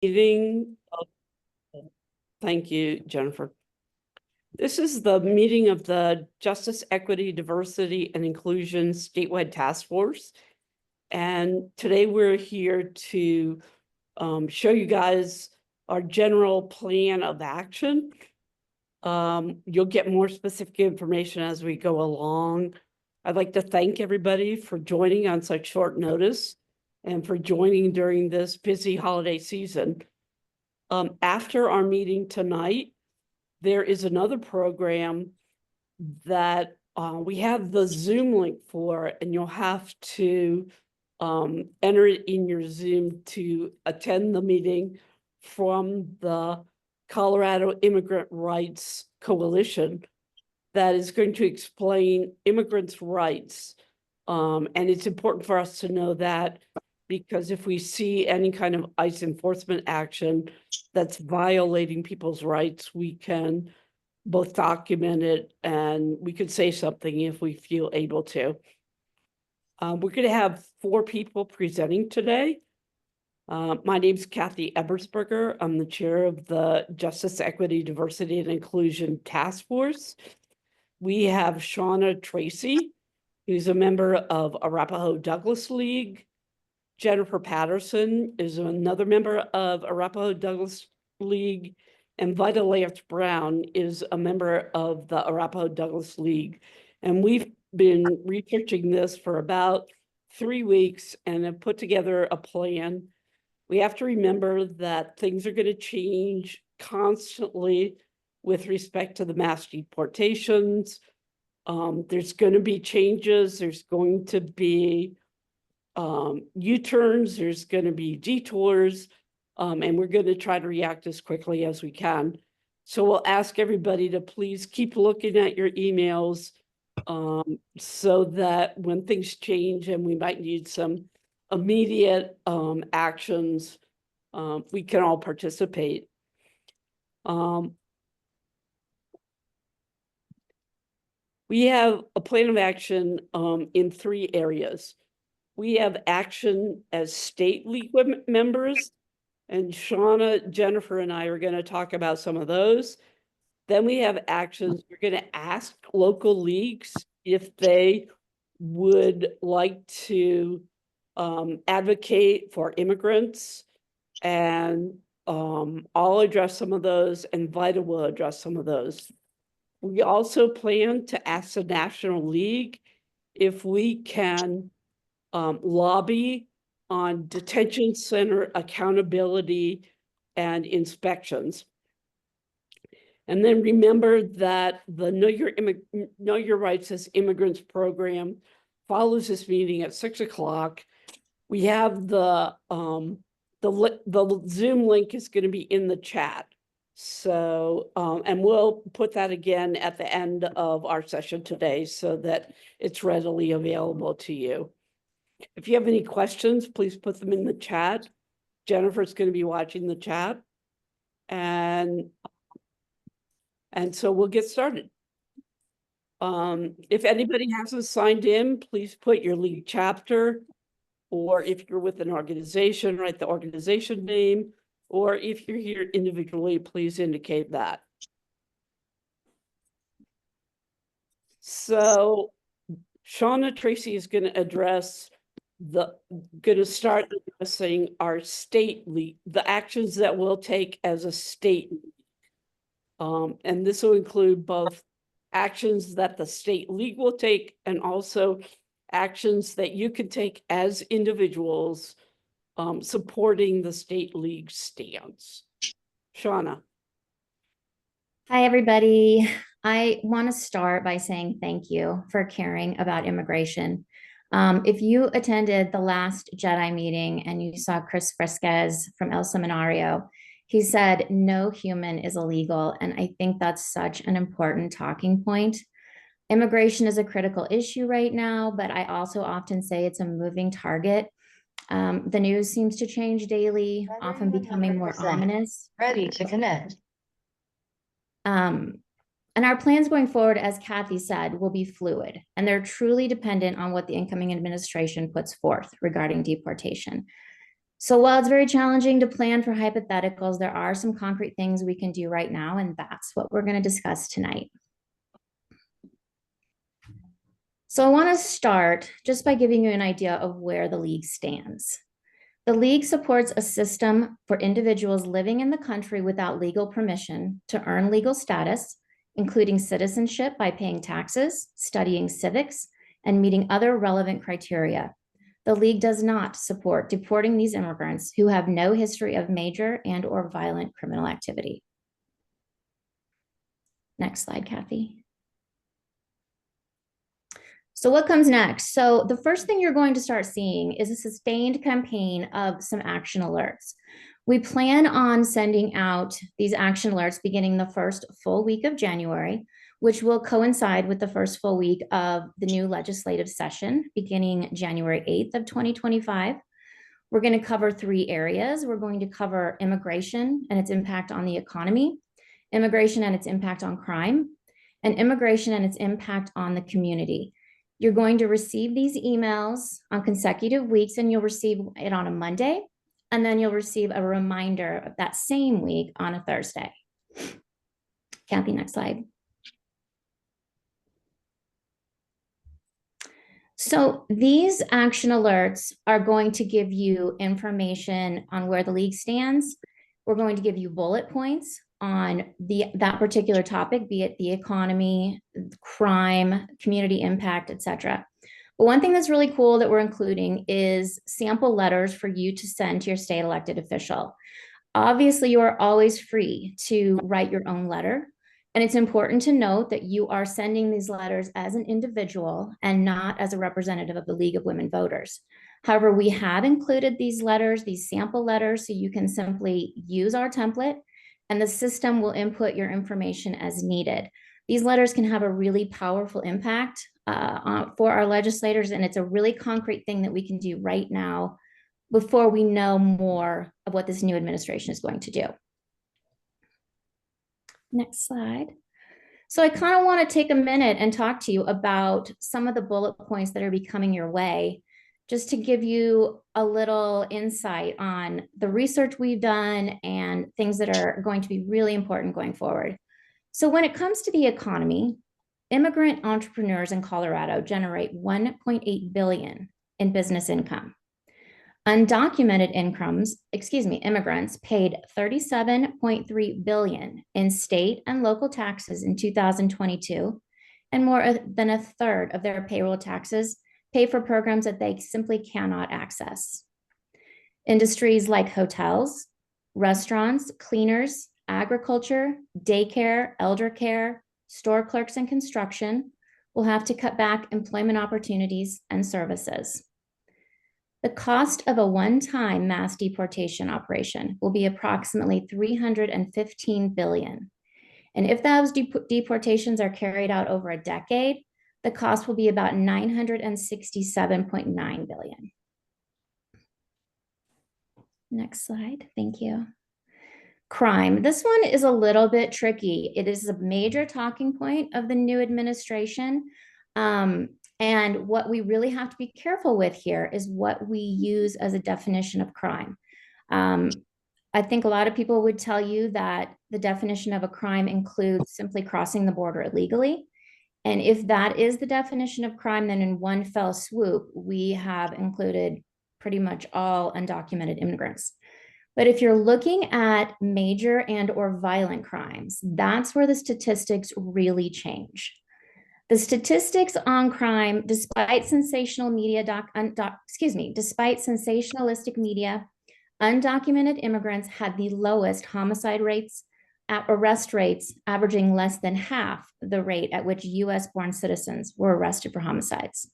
Meeting. Thank you, Jennifer. This is the meeting of the Justice, Equity, Diversity, and Inclusion Statewide Task Force. And today we're here to show you guys our general plan of action. You'll get more specific information as we go along. I'd like to thank everybody for joining on such short notice and for joining during this busy holiday season. After our meeting tonight, there is another program that we have the Zoom link for, and you'll have to enter it in your Zoom to attend the meeting from the Colorado Immigrant Rights Coalition that is going to explain immigrants' rights. And it's important for us to know that, because if we see any kind of ICE enforcement action that's violating people's rights, we can both document it and we could say something if we feel able to. We're going to have 4 people presenting today. My name is Kathy Ebersberger. I'm the chair of the Justice, Equity, Diversity, and Inclusion Task Force. We have Shauna Tracy, who's a member of Arapahoe Douglas League. Jennifer Patterson is another member of Arapahoe Douglas League, and Vida Lance Brown is a member of the Arapahoe Douglas League. And we've been researching this for about 3 weeks and have put together a plan. We have to remember that things are going to change constantly with respect to the mass deportations. There's going to be changes. There's going to be U-turns, there's going to be detours, and we're going to try to react as quickly as we can. So we'll ask everybody to please keep looking at your emails so that when things change and we might need some immediate actions, we can all participate. We have a plan of action in 3 areas. We have action as state league members, and Shauna, Jennifer, and I are going to talk about some of those. Then we have actions. We're going to ask local leagues if they would like to advocate for immigrants, and I'll address some of those, and Vida will address some of those. We also plan to ask the National League if we can lobby on detention center accountability and inspections. And then remember that the Know Your Rights as Immigrants program follows this meeting at 6 o'clock. We have the Zoom link is going to be in the chat. So, and we'll put that again at the end of our session today so that it's readily available to you. If you have any questions, please put them in the chat. Jennifer's going to be watching the chat. And so we'll get started. If anybody hasn't signed in, please put your league chapter, or if you're with an organization, write the organization name, or if you're here individually, please indicate that. So Shauna Tracy is going to start addressing our state league, the actions that we'll take as a state. And this will include both actions that the state league will take and also actions that you can take as individuals supporting the state league stance. Shauna. Hi, everybody. I want to start by saying thank you for caring about immigration. If you attended the last JEDI meeting and you saw Chris Fresquez from El Seminario, he said no human is illegal, and I think that's such an important talking point. Immigration is a critical issue right now, but I also often say it's a moving target. The news seems to change daily, often becoming more ominous. Ready to connect. And our plans going forward, as Kathy said, will be fluid, and they're truly dependent on what the incoming administration puts forth regarding deportation. So while it's very challenging to plan for hypotheticals, there are some concrete things we can do right now, and that's what we're going to discuss tonight. So I want to start just by giving you an idea of where the League stands. The League supports a system for individuals living in the country without legal permission to earn legal status, including citizenship by paying taxes, studying civics, and meeting other relevant criteria. The League does not support deporting these immigrants who have no history of major and/or violent criminal activity. Next slide, Kathy. So what comes next? So the first thing you're going to start seeing is a sustained campaign of some action alerts. We plan on sending out these action alerts beginning the first full week of January, which will coincide with the first full week of the new legislative session beginning January 8th of 2025. We're going to cover 3 areas. We're going to cover immigration and its impact on the economy, immigration and its impact on crime, and immigration and its impact on the community. You're going to receive these emails on consecutive weeks, and you'll receive it on a Monday, and then you'll receive a reminder of that same week on a Thursday. Kathy, next slide. So these action alerts are going to give you information on where the League stands. We're going to give you bullet points on that particular topic, be it the economy, crime, community impact, etc. But one thing that's really cool that we're including is sample letters for you to send to your state elected official. Obviously, you are always free to write your own letter. And it's important to note that you are sending these letters as an individual and not as a representative of the League of Women Voters. However, we have included these letters, these sample letters, so you can simply use our template and the system will input your information as needed. These letters can have a really powerful impact for our legislators, and it's a really concrete thing that we can do right now before we know more of what this new administration is going to do. Next slide. So I kind of want to take a minute and talk to you about some of the bullet points that are becoming your way, just to give you a little insight on the research we've done and things that are going to be really important going forward. So when it comes to the economy, immigrant entrepreneurs in Colorado generate $1.8 billion in business income. Undocumented immigrants paid $37.3 billion in state and local taxes in 2022, and more than a third of their payroll taxes pay for programs that they simply cannot access. Industries like hotels, restaurants, cleaners, agriculture, daycare, elder care, store clerks, and construction will have to cut back employment opportunities and services. The cost of a one-time mass deportation operation will be approximately $315 billion. And if those deportations are carried out over a decade, the cost will be about $967.9 billion. Next slide, thank you. Crime. This one is a little bit tricky. It is a major talking point of the new administration. And what we really have to be careful with here is what we use as a definition of crime. I think a lot of people would tell you that the definition of a crime includes simply crossing the border illegally. And if that is the definition of crime, then in one fell swoop, we have included pretty much all undocumented immigrants. But if you're looking at major and/or violent crimes, that's where the statistics really change. The statistics on crime, despite sensational media, despite sensationalistic media, undocumented immigrants had the lowest homicide rates, arrest rates, averaging less than half the rate at which US-born citizens were arrested for homicides.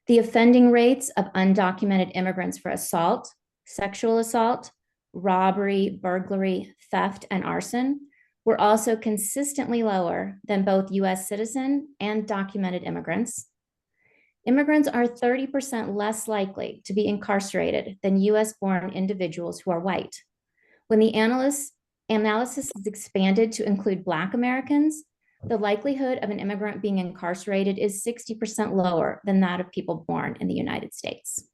The offending rates of undocumented immigrants for assault, sexual assault, robbery, burglary, theft, and arson were also consistently lower than both US citizen and documented immigrants. Immigrants are 30% less likely to be incarcerated than US-born individuals who are white. When the analysis is expanded to include Black Americans, the likelihood of an immigrant being incarcerated is 60% lower than that of people born in the United States.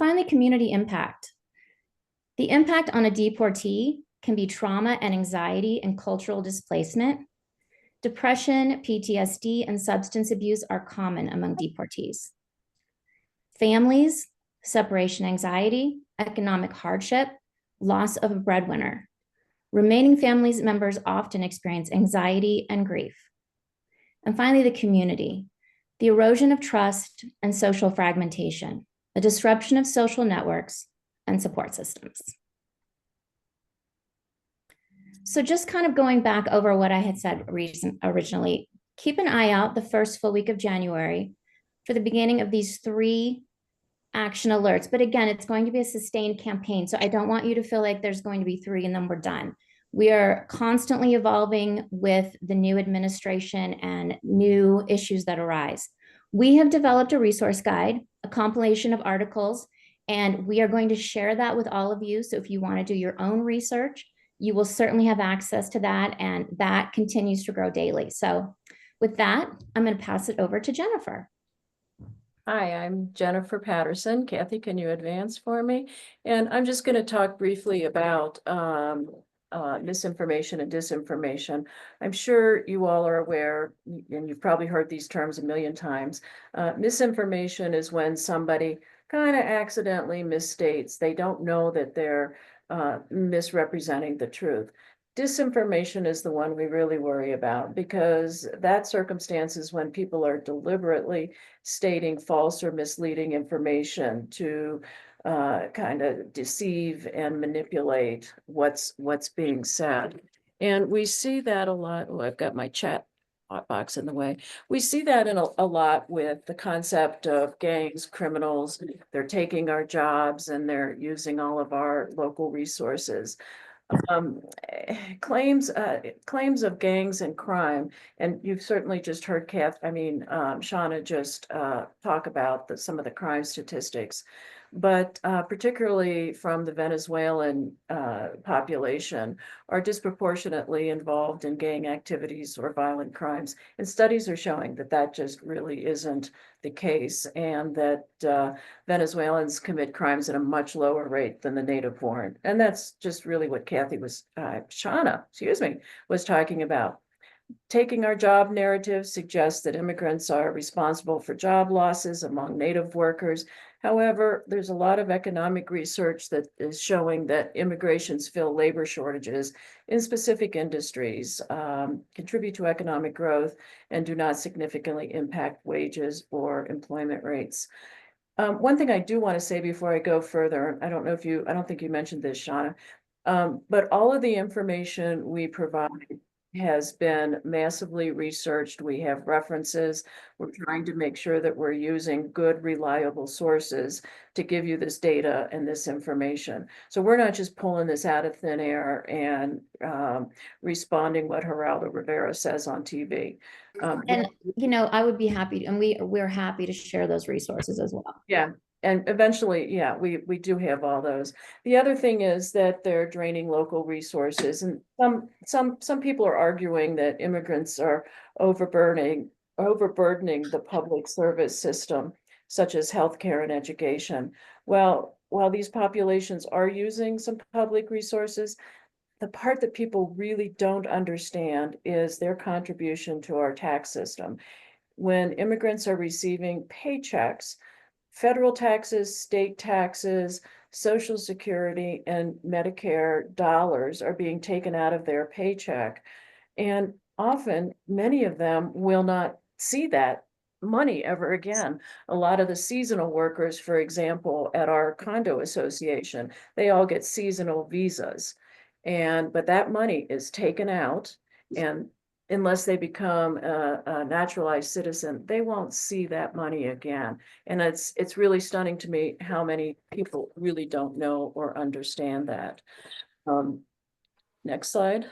finally, community impact. The impact on a deportee can be trauma and anxiety and cultural displacement. Depression, PTSD, and substance abuse are common among deportees. Families, separation anxiety, economic hardship, loss of a breadwinner. Remaining family members often experience anxiety and grief. And finally, the community, the erosion of trust and social fragmentation, the disruption of social networks and support systems. So just kind of going back over what I had said originally, keep an eye out the first full week of January for the beginning of these 3 action alerts. But again, it's going to be a sustained campaign. So I don't want you to feel like there's going to be 3 and then we're done. We are constantly evolving with the new administration and new issues that arise. We have developed a resource guide, a compilation of articles, and we are going to share that with all of you. So if you want to do your own research, you will certainly have access to that, and that continues to grow daily. So with that, I'm going to pass it over to Jennifer. Hi, I'm Jennifer Patterson. Kathy, can you advance for me? And I'm just going to talk briefly about misinformation and disinformation. I'm sure you all are aware, and you've probably heard these terms a million times. Misinformation is when somebody kind of accidentally misstates. They don't know that they're misrepresenting the truth. Disinformation is the one we really worry about, because that circumstance is when people are deliberately stating false or misleading information to kind of deceive and manipulate what's being said. And we see that a lot. Oh, I've got my chat box in the way. We see that in a lot with the concept of gangs, criminals. They're taking our jobs and they're using all of our local resources. Claims of gangs and crime, and you've certainly just heard Shauna just talk about some of the crime statistics, but particularly from the Venezuelan population are disproportionately involved in gang activities or violent crimes. And studies are showing that that just really isn't the case, and that Venezuelans commit crimes at a much lower rate than the native born. And that's just really what Shauna, was talking about. Taking our job narrative suggests that immigrants are responsible for job losses among native workers. However, there's a lot of economic research that is showing that immigrations fill labor shortages in specific industries, contribute to economic growth, and do not significantly impact wages or employment rates. One thing I do want to say before I go further, I don't think you mentioned this, Shauna, but all of the information we provide has been massively researched. We have references. We're trying to make sure that we're using good, reliable sources to give you this data and this information. So we're not just pulling this out of thin air and responding what Geraldo Rivera says on TV. And, I would be happy, and we're happy to share those resources as well. Yeah. And eventually, yeah, we do have all those. The other thing is that they're draining local resources, and some people are arguing that immigrants are overburdening the public service system, such as healthcare and education. Well, while these populations are using some public resources, the part that people really don't understand is their contribution to our tax system. When immigrants are receiving paychecks, federal taxes, state taxes, Social Security, and Medicare dollars are being taken out of their paycheck. And often, many of them will not see that money ever again. A lot of the seasonal workers, for example, at our condo association, they all get seasonal visas. But that money is taken out, and unless they become a naturalized citizen, they won't see that money again. And it's really stunning to me how many people really don't know or understand that. Next slide.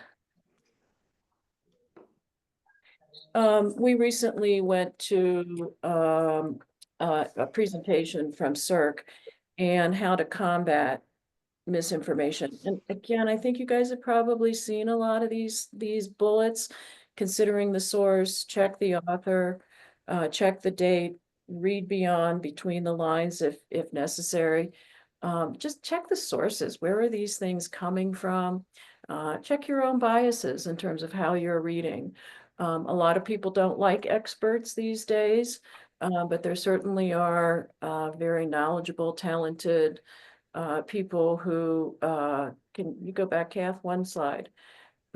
We recently went to a presentation from CERC and how to combat misinformation. And again, I think you guys have probably seen a lot of these bullets. Considering the source, check the author, check the date, read beyond, between the lines if necessary. Just check the sources. Where are these things coming from? Check your own biases in terms of how you're reading. A lot of people don't like experts these days, but there certainly are very knowledgeable, talented people who can you go back, Kath, one slide,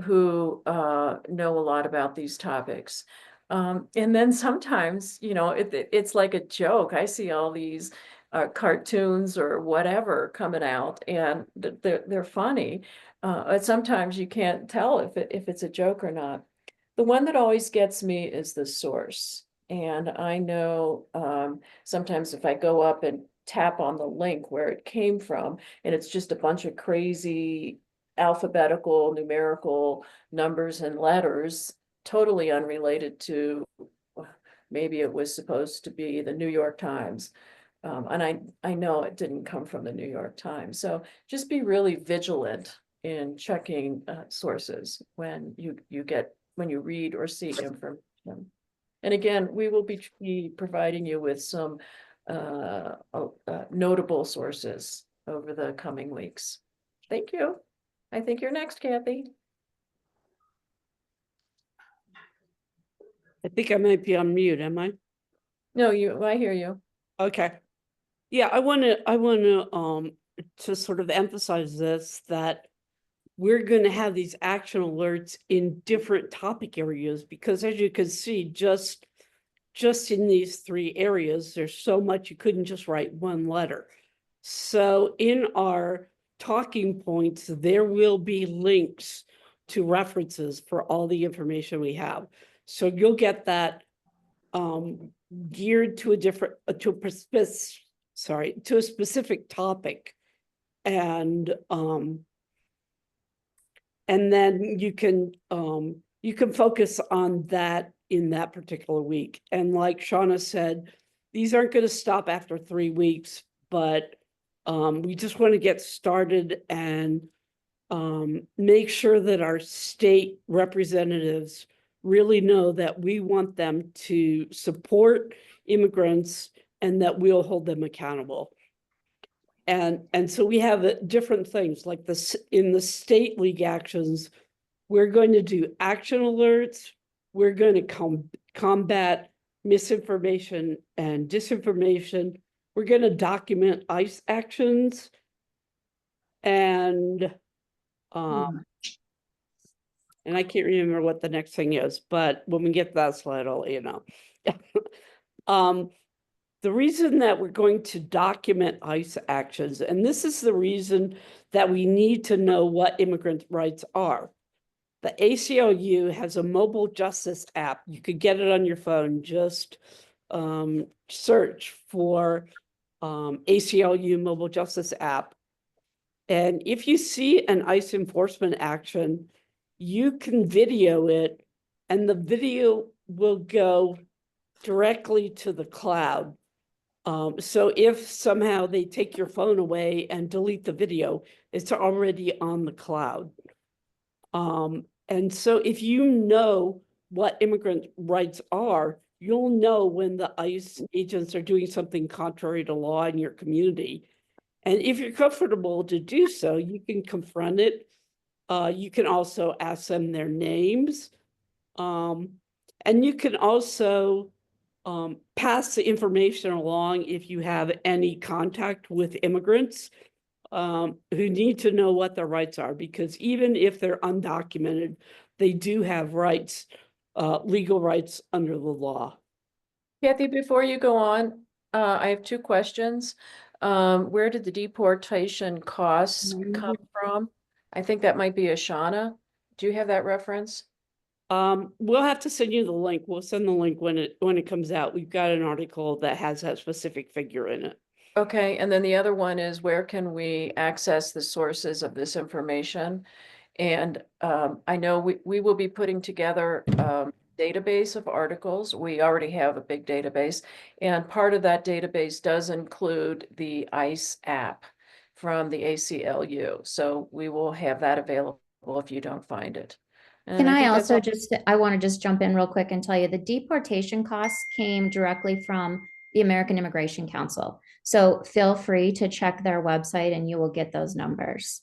who know a lot about these topics. And then sometimes, it's like a joke. I see all these cartoons or whatever coming out, and they're funny. But sometimes you can't tell if it's a joke or not. The one that always gets me is the source. And I know sometimes if I go up and tap on the link where it came from, and it's just a bunch of crazy alphabetical, numerical numbers and letters, totally unrelated to, maybe it was supposed to be the New York Times. And I know it didn't come from the New York Times. So just be really vigilant in checking sources when you read or see information. And again, we will be providing you with some notable sources over the coming weeks. Thank you. I think you're next, Kathy. I think I might be on mute, am I? No, I hear you. Okay. Yeah, I want to sort of emphasize this, that we're going to have these action alerts in different topic areas, because as you can see, just in these 3 areas, there's so much you couldn't just write one letter. So in our talking points, there will be links to references for all the information we have. So you'll get that geared to a different, to a specific topic. And then you can focus on that in that particular week. And like Shauna said, these aren't going to stop after 3 weeks, but we just want to get started and make sure that our state representatives really know that we want them to support immigrants and that we'll hold them accountable. And so we have different things like this in the state league actions. We're going to do action alerts. We're going to combat misinformation and disinformation. We're going to document ICE actions. And I can't remember what the next thing is, but when we get to that slide, I'll let you know. The reason that we're going to document ICE actions, and this is the reason that we need to know what immigrant rights are. The ACLU has a mobile justice app. You could get it on your phone. Just search for ACLU mobile justice app. And if you see an ICE enforcement action, you can video it, and the video will go directly to the cloud. So if somehow they take your phone away and delete the video, it's already on the cloud. And so if you know what immigrant rights are, you'll know when the ICE agents are doing something contrary to law in your community. And if you're comfortable to do so, you can confront it. You can also ask them their names. And you can also pass the information along if you have any contact with immigrants who need to know what their rights are, because even if they're undocumented, they do have rights, legal rights under the law. Kathy, before you go on, I have 2 questions. Where did the deportation costs come from? I think that might be Ashana. Do you have that reference? We'll have to send you the link. We'll send the link when it comes out. We've got an article that has that specific figure in it. Okay, and then the other one is, where can we access the sources of this information? And I know we will be putting together database of articles. We already have a big database, and part of that database does include the ICE app from the ACLU. So we will have that available if you don't find it. And Can I think that's also I want to just jump in real quick and tell you the deportation costs came directly from the American Immigration Council. So feel free to check their website and you will get those numbers.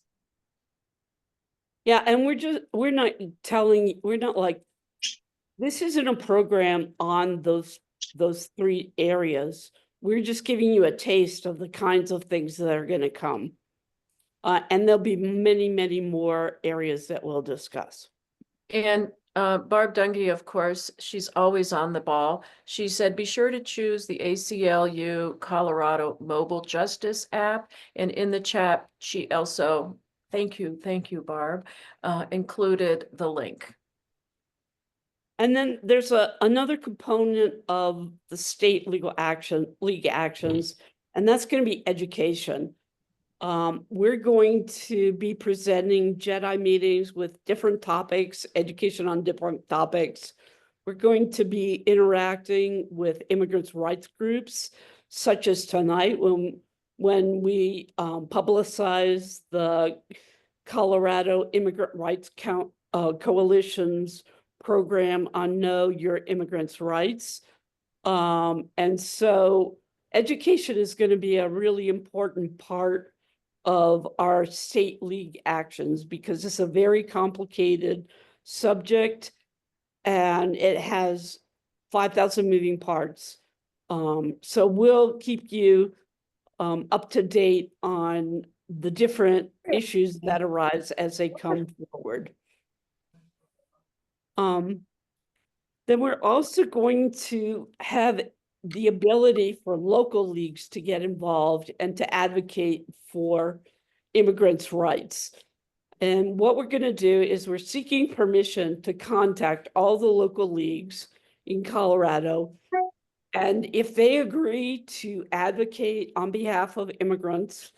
Yeah, and we're not like, this isn't a program on those three areas. We're just giving you a taste of the kinds of things that are gonna come. And there'll be many, many more areas that we'll discuss. And Barb Dungy, of course, she's always on the ball. She said, be sure to choose the ACLU Colorado Mobile Justice app. And in the chat, she also, thank you, Barb, included the link. And then there's another component of the state league actions, and that's going to be education. We're going to be presenting JEDI meetings with different topics, education on different topics. We're going to be interacting with immigrants' rights groups, such as tonight when we publicize the Colorado Immigrant Rights Coalition's program on Know Your Immigrants' Rights. And so education is going to be a really important part of our state league actions because it's a very complicated subject and it has 5,000 moving parts. So we'll keep you up to date on the different issues that arise as they come forward. Then we're also going to have the ability for local leagues to get involved and to advocate for immigrants' rights. And what we're going to do is we're seeking permission to contact all the local leagues in Colorado. And if they agree to advocate on behalf of immigrants,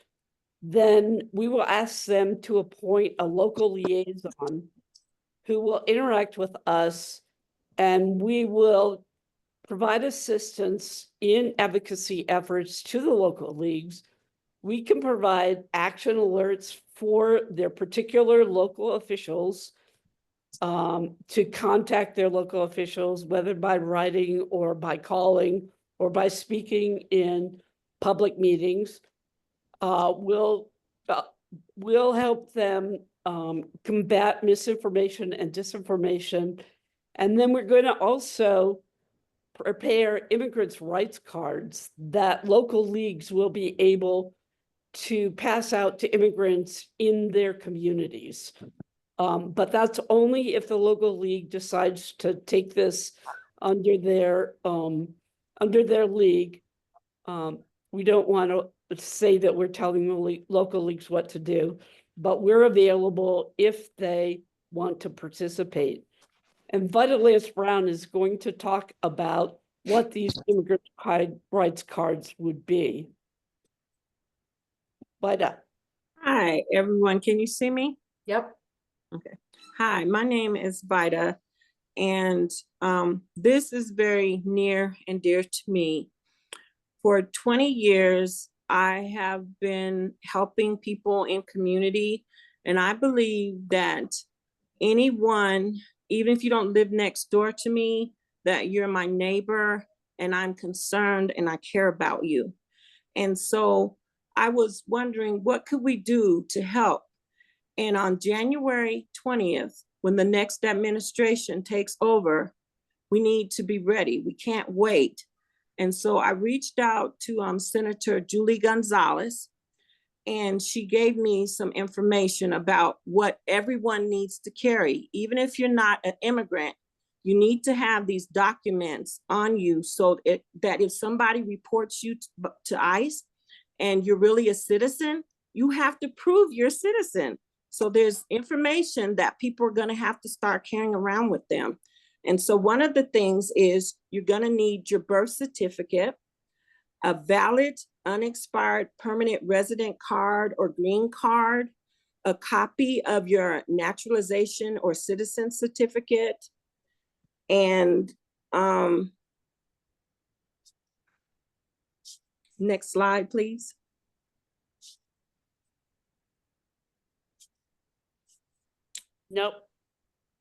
then we will ask them to appoint a local liaison who will interact with us, and we will provide assistance in advocacy efforts to the local leagues. We can provide action alerts for their particular local officials to contact their local officials, whether by writing or by calling or by speaking in public meetings. We'll help them combat misinformation and disinformation. And then we're going to also prepare immigrants' rights cards that local leagues will be able to pass out to immigrants in their communities. But that's only if the local league decides to take this under their league. We don't want to say that we're telling the local leagues what to do, but we're available if they want to participate. And Vida Lance-Brown is going to talk about what these immigrant rights cards would be. Vida. Hi, everyone. Can you see me? Yep. Okay. Hi, my name is Vida, and this is very near and dear to me. For 20 years, I have been helping people in community, and I believe that anyone, even if you don't live next door to me, that you're my neighbor and I'm concerned and I care about you. And so I was wondering, what could we do to help? And on January 20th, when the next administration takes over, we need to be ready. We can't wait. And so I reached out to Senator Julie Gonzalez, and she gave me some information about what everyone needs to carry. Even if you're not an immigrant, you need to have these documents on you so that if somebody reports you to ICE and you're really a citizen, you have to prove you're a citizen. So there's information that people are going to have to start carrying around with them. And so one of the things is you're going to need your birth certificate, a valid unexpired permanent resident card or green card, a copy of your naturalization or citizen certificate, and next slide, please. Nope.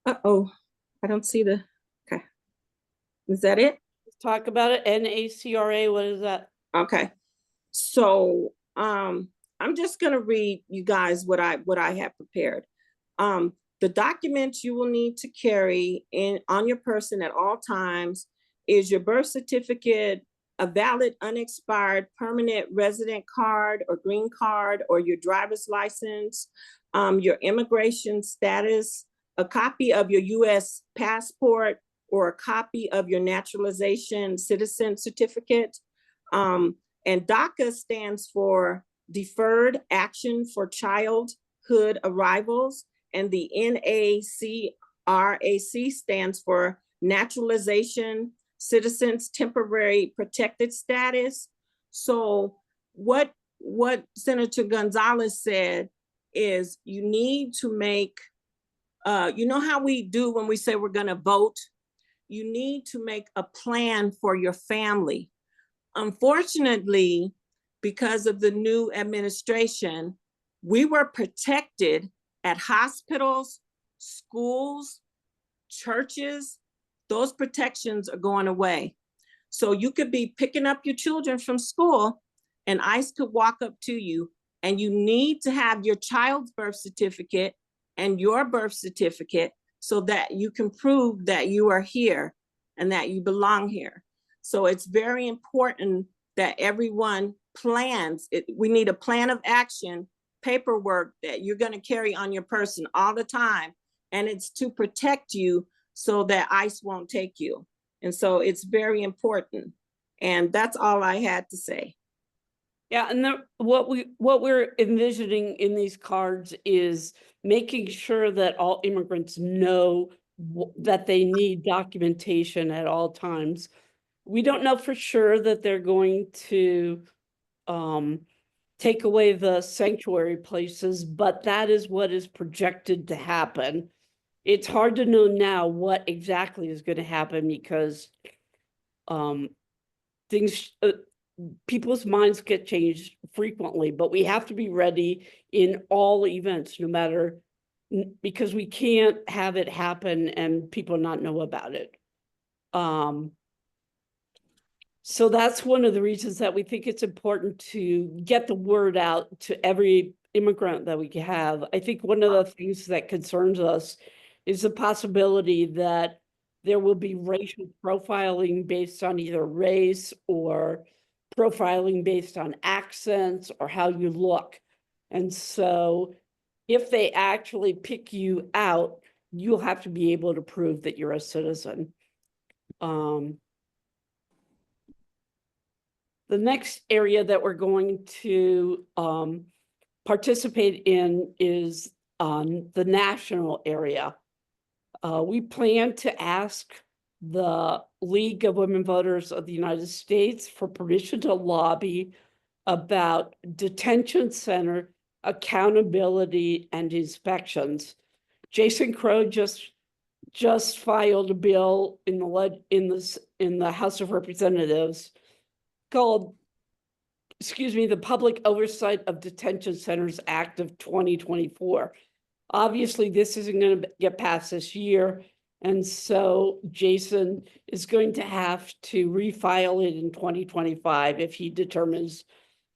Uh-oh, I don't see the, okay. Is that it? talk about it. NACRA, what is that? Okay, so I'm just gonna read you guys what I have prepared. The documents you will need to carry on your person at all times is your birth certificate, a valid unexpired permanent resident card or green card, or your driver's license, your immigration status, a copy of your US passport, or a copy of your naturalization citizen certificate. And DACA stands for Deferred Action for Childhood Arrivals, and the NACRAC stands for Naturalization Citizens Temporary Protected Status. So what Senator Gonzalez said is you need to make, you know how we do when we say we're gonna vote? You need to make a plan for your family. Unfortunately, because of the new administration, we were protected at hospitals, schools, churches. Those protections are going away. So you could be picking up your children from school and ICE could walk up to you, and you need to have your child's birth certificate and your birth certificate so that you can prove that you are here and that you belong here. So it's very important that everyone plans. We need a plan of action, paperwork that you're going to carry on your person all the time. And it's to protect you so that ICE won't take you. And so it's very important. And that's all I had to say. Yeah, and what we're envisioning in these cards is making sure that all immigrants know that they need documentation at all times. We don't know for sure that they're going to take away the sanctuary places, but that is what is projected to happen. It's hard to know now what exactly is going to happen because people's minds get changed frequently, but we have to be ready in all events, no matter, because we can't have it happen and people not know about it. So that's one of the reasons that we think it's important to get the word out to every immigrant that we have. I think one of the things that concerns us is the possibility that there will be racial profiling based on either race or profiling based on accents or how you look. And so if they actually pick you out, you'll have to be able to prove that you're a citizen. The next area that we're going to participate in is the national area. We plan to ask the League of Women Voters of the United States for permission to lobby about detention center accountability and inspections. Jason Crow just filed a bill in the House of Representatives called, the Public Oversight of Detention Centers Act of 2024. Obviously, this isn't going to get passed this year, and so Jason is going to have to refile it in 2025 if he determines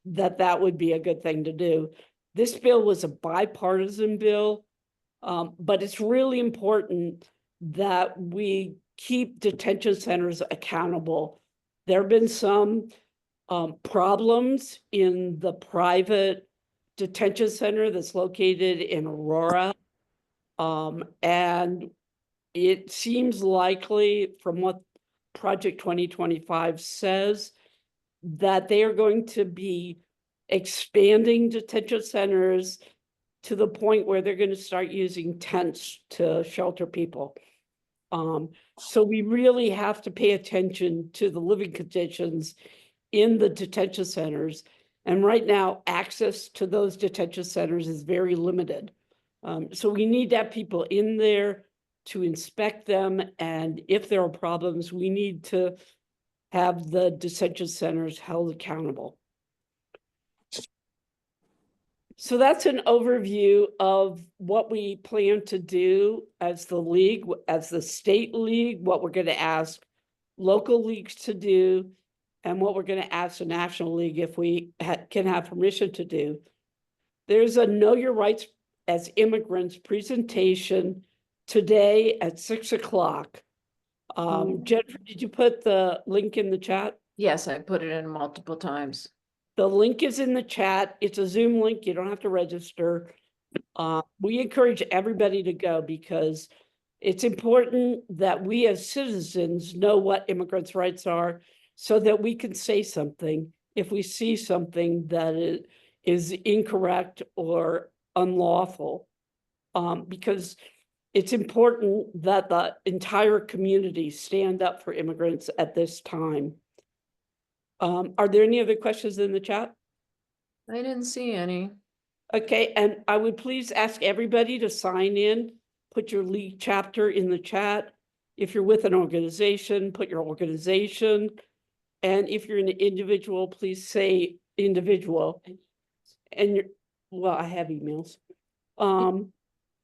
that that would be a good thing to do. This bill was a bipartisan bill, but it's really important that we keep detention centers accountable. There have been some problems in the private detention center that's located in Aurora. And it seems likely from what Project 2025 says that they are going to be expanding detention centers to the point where they're going to start using tents to shelter people. So we really have to pay attention to the living conditions in the detention centers. And right now, access to those detention centers is very limited. So we need to have people in there to inspect them. And if there are problems, we need to have the detention centers held accountable. So that's an overview of what we plan to do as the league, as the state league, what we're going to ask local leagues to do, and what we're going to ask the National League if we can have permission to do. There's a Know Your Rights as Immigrants presentation today at 6 o'clock. Jennifer, did you put the link in the chat? Yes, I put it in multiple times. The link is in the chat. It's a Zoom link. You don't have to register. We encourage everybody to go because it's important that we as citizens know what immigrants' rights are so that we can say something if we see something that is incorrect or unlawful. Because it's important that the entire community stand up for immigrants at this time. Are there any other questions in the chat? I didn't see any. Okay, and I would please ask everybody to sign in, put your league chapter in the chat. If you're with an organization, put your organization. And if you're an individual, please say individual. And well, I have emails.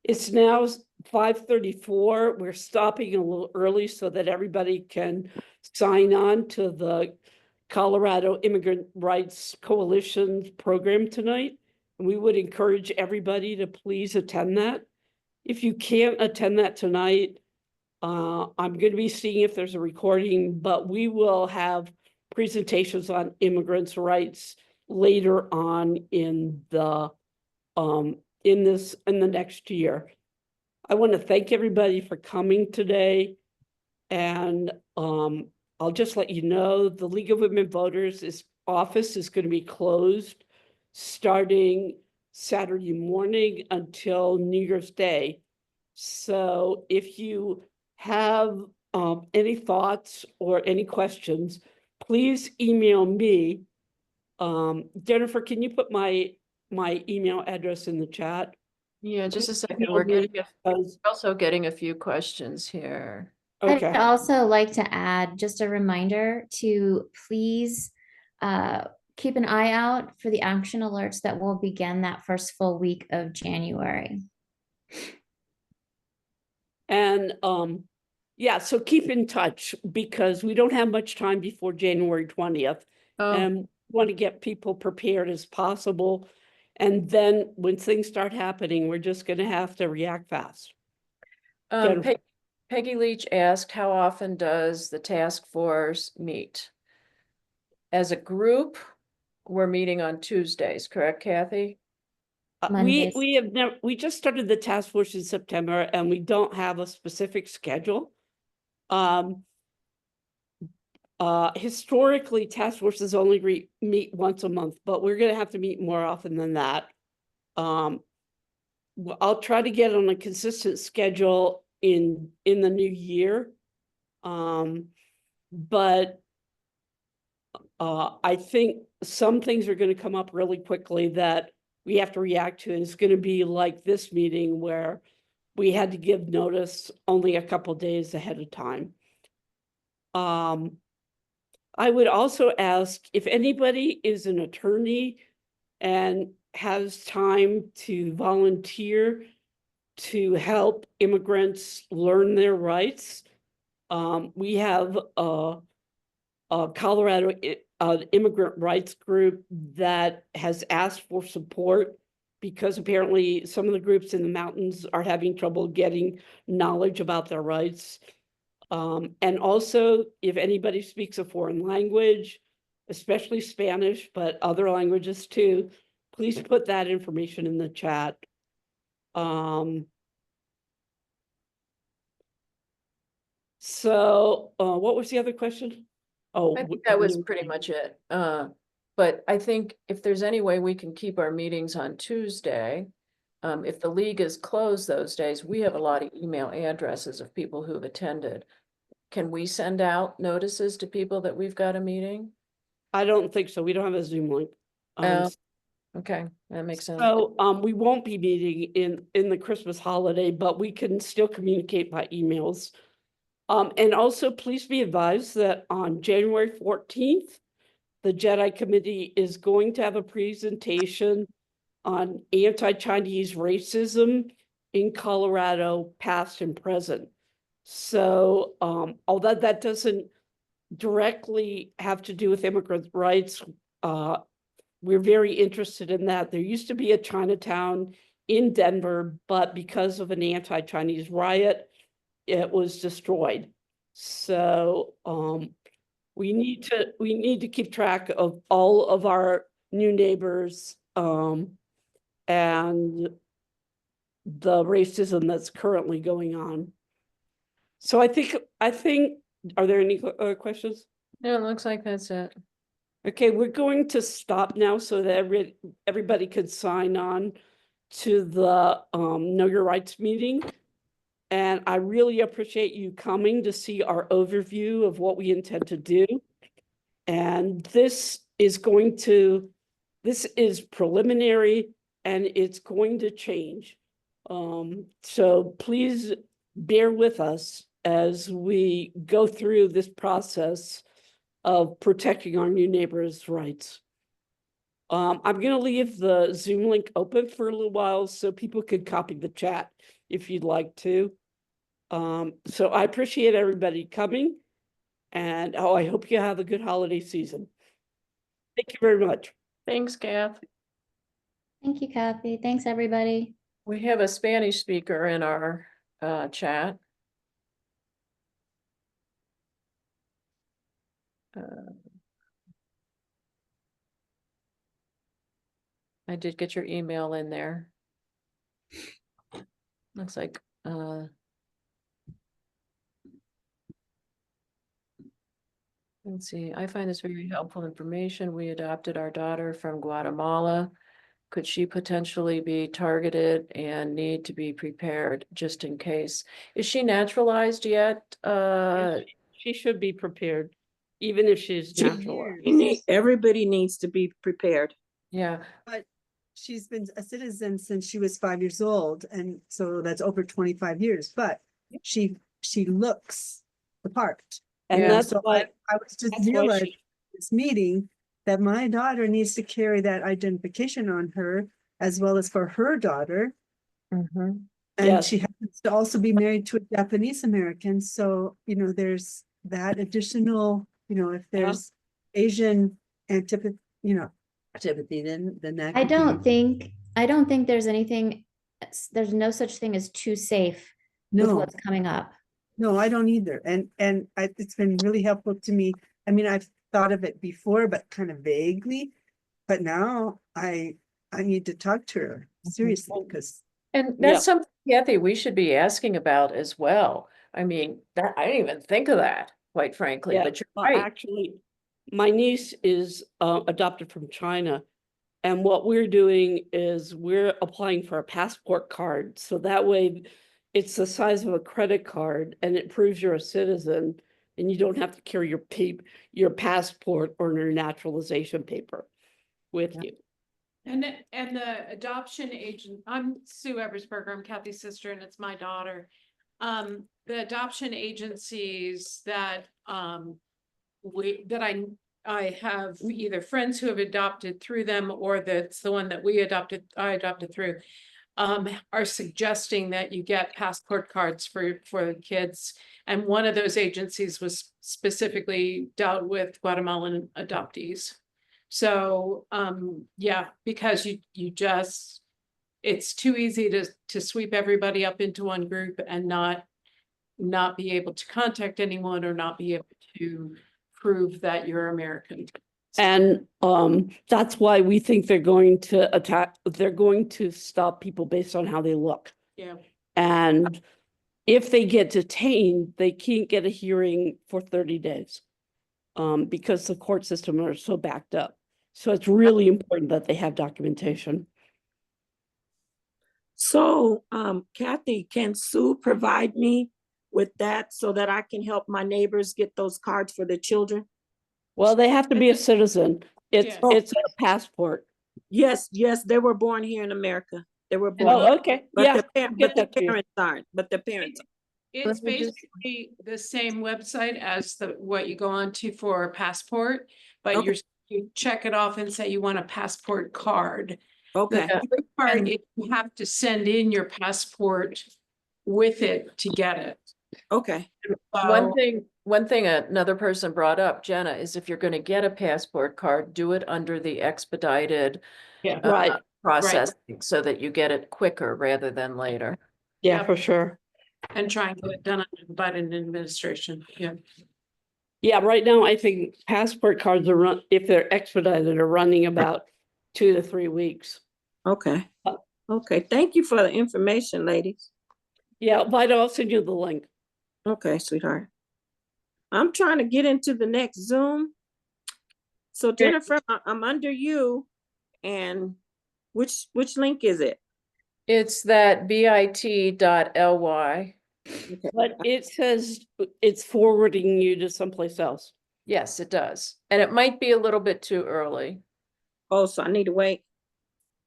It's now 5:34. We're stopping a little early so that everybody can sign on to the Colorado Immigrant Rights Coalition program tonight. We would encourage everybody to please attend that. If you can't attend that tonight, I'm going to be seeing if there's a recording, but we will have presentations on immigrants' rights later on in the next year. I want to thank everybody for coming today, and I'll just let you know the League of Women Voters' office is going to be closed starting Saturday morning until New Year's Day. So if you have any thoughts or any questions, please email me. Jennifer, can you put my email address in the chat? Yeah, just a second. Email We're me also getting a few questions here. Okay. I'd also like to add just a reminder to please keep an eye out for the action alerts that will begin that first full week of January. And yeah, so keep in touch because we don't have much time before January 20th. Oh, And want to get people prepared as possible. And then when things start happening, we're just going to have to react fast. Jennifer. Peggy Leach asked, how often does the task force meet? As a group, we're meeting on Tuesdays, correct, Kathy? Mondays. We just started the task force in September and we don't have a specific schedule. Historically, task forces only meet once a month, but we're going to have to meet more often than that. I'll try to get on a consistent schedule in the new year. But I think some things are going to come up really quickly that we have to react to. And it's going to be like this meeting where we had to give notice only a couple days ahead of time. I would also ask if anybody is an attorney and has time to volunteer to help immigrants learn their rights. We have a Colorado immigrant rights group that has asked for support because apparently some of the groups in the mountains are having trouble getting knowledge about their rights. And also, if anybody speaks a foreign language, especially Spanish, but other languages too, please put that information in the chat. So what was the other question? Oh, I think that was pretty much it. But I think if there's any way we can keep our meetings on Tuesday, if the league is closed those days, we have a lot of email addresses of people who've attended. Can we send out notices to people that we've got a meeting? I don't think so. We don't have a Zoom link. Okay, that makes sense. So we won't be meeting in the Christmas holiday, but we can still communicate by emails. And also please be advised that on January 14th, the JEDI Committee is going to have a presentation on anti-Chinese racism in Colorado, past and present. So although that doesn't directly have to do with immigrant rights. We're very interested in that. There used to be a Chinatown in Denver, but because of an anti-Chinese riot, it was destroyed. So we need to keep track of all of our new neighbors and the racism that's currently going on. So I think, are there any other questions? No, it looks like that's it. Okay, we're going to stop now so that everybody could sign on to the Know Your Rights meeting. And I really appreciate you coming to see our overview of what we intend to do. And this is preliminary and it's going to change. So please bear with us as we go through this process of protecting our new neighbors' rights. I'm going to leave the Zoom link open for a little while so people could copy the chat if you'd like to. So I appreciate everybody coming, and I hope you have a good holiday season. Thank you very much. Thanks, Kath. Thank you, Kathy. Thanks, everybody. We have a Spanish speaker in our chat. I did get your email in there. Looks like let's see, I find this very helpful information. We adopted our daughter from Guatemala. Could she potentially be targeted and need to be prepared just in case? Is she naturalized yet? She should be prepared, even if she's naturalized. Everybody needs to be prepared. Yeah, But she's been a citizen since she was 5 years old, and so that's over 25 years, but she looks the part. And Yeah, that's So why, I was just that's why realizing this meeting that my daughter needs to carry that identification on her as well as for her daughter. mhm. And Yes. she happens to also be married to a Japanese American, so, there's that additional, if there's Asian antipathy, antipathy, then that. I could be- I don't think there's anything, there's no such thing as too safe with No, what's coming up. no, I don't either. And it's been really helpful to me. I mean, I've thought of it before, but kind of vaguely. But now I need to talk to her seriously because And Yeah. that's something, Kathy, we should be asking about as well. I mean, that I didn't even think of that, quite frankly, yeah, but you're right. actually, my niece is adopted from China. And what we're doing is we're applying for a passport card. So that way it's the size of a credit card and it proves you're a citizen and you don't have to carry your passport or your naturalization paper with you. And the adoption agent, I'm Sue Ebersberger, I'm Kathy's sister, and it's my daughter. The adoption agencies that I have either friends who have adopted through them, or that's the one that I adopted through, are suggesting that you get passport cards for kids. And one of those agencies was specifically dealt with Guatemalan adoptees. So, yeah, because you just, it's too easy to sweep everybody up into one group and not be able to contact anyone or not be able to prove that you're American. And that's why we think they're going to stop people based on how they look. Yeah. And if they get detained, they can't get a hearing for 30 days because the court system are so backed up. So it's really important that they have documentation. So, Kathy, can Sue provide me with that so that I can help my neighbors get those cards for their children? Well, they have to be a citizen. It's Yeah. a passport. Yes, they were born here in America. They were born, Oh, okay. Yeah, but get their that to you. parents aren't, but their parents. It's Let me just- basically the same website as what you go on to for a passport, but Okay. you check it off and say you want a passport card. Okay, The other part is you have to send in your passport with it to get it. Okay, One thing another person brought up, Jenna, is if you're gonna get a passport card, do it under the expedited Yeah. Right, processing so that you get it quicker rather than later. yeah, Yeah. for sure. And trying to get it done under the Biden administration, yeah. Yeah, right now, I think passport cards if they're expedited, are running about 2 to 3 weeks. okay. Okay, thank you for the information, ladies. Yeah, Vita, I'll send you the link. Okay, sweetheart. I'm trying to get into the next Zoom. So Jennifer, I'm under you, and which link is it? It's that bit.ly. But it says it's forwarding you to someplace else. Yes, it does. And it might be a little bit too early. Oh, so I need to wait.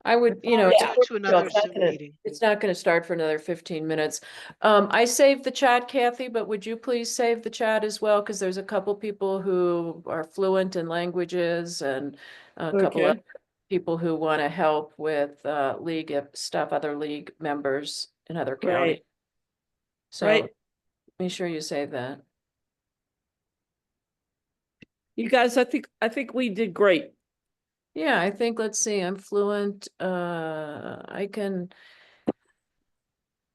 I would, you know, Yeah. it's To another it's not Zoom gonna- meeting. it's not gonna start for another 15 minutes. I saved the chat, Kathy, but would you please save the chat as well? Because there's a couple people who are fluent in languages and a couple of Okay. people who want to help with league stuff, other league members in other Right. counties. So Right. make sure you save that. You guys, I think we did great. Yeah, I think, let's see, I'm fluent. I can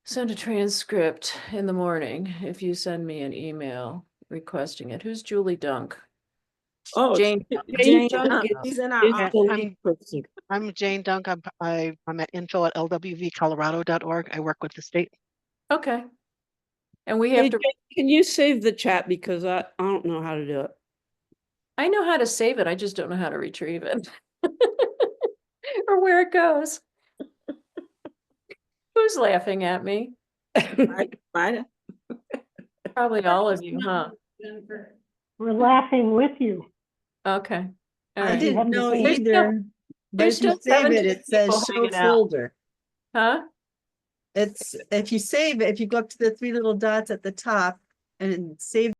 send a transcript in the morning if you send me an email requesting it. Who's Julie Dunk? Oh, Jane- Jane, Dunk she's in is our the office. lead person. I'm Jane Dunk. I'm at info@lwvcolorado.org. I work with the state. Okay. And we Hey, have to, Jane, can you save the chat because I don't know how to do it. I know how to save it, I just don't know how to retrieve it. Or where it goes. Who's laughing at me? Vida. Probably all of you, huh? We're laughing with you. Okay. All I right. didn't know There's still- either. But there's if you still save 17 it, it says people show hanging out. folder. Huh? It's, if you save it, if you go up to the 3 little dots at the top and then save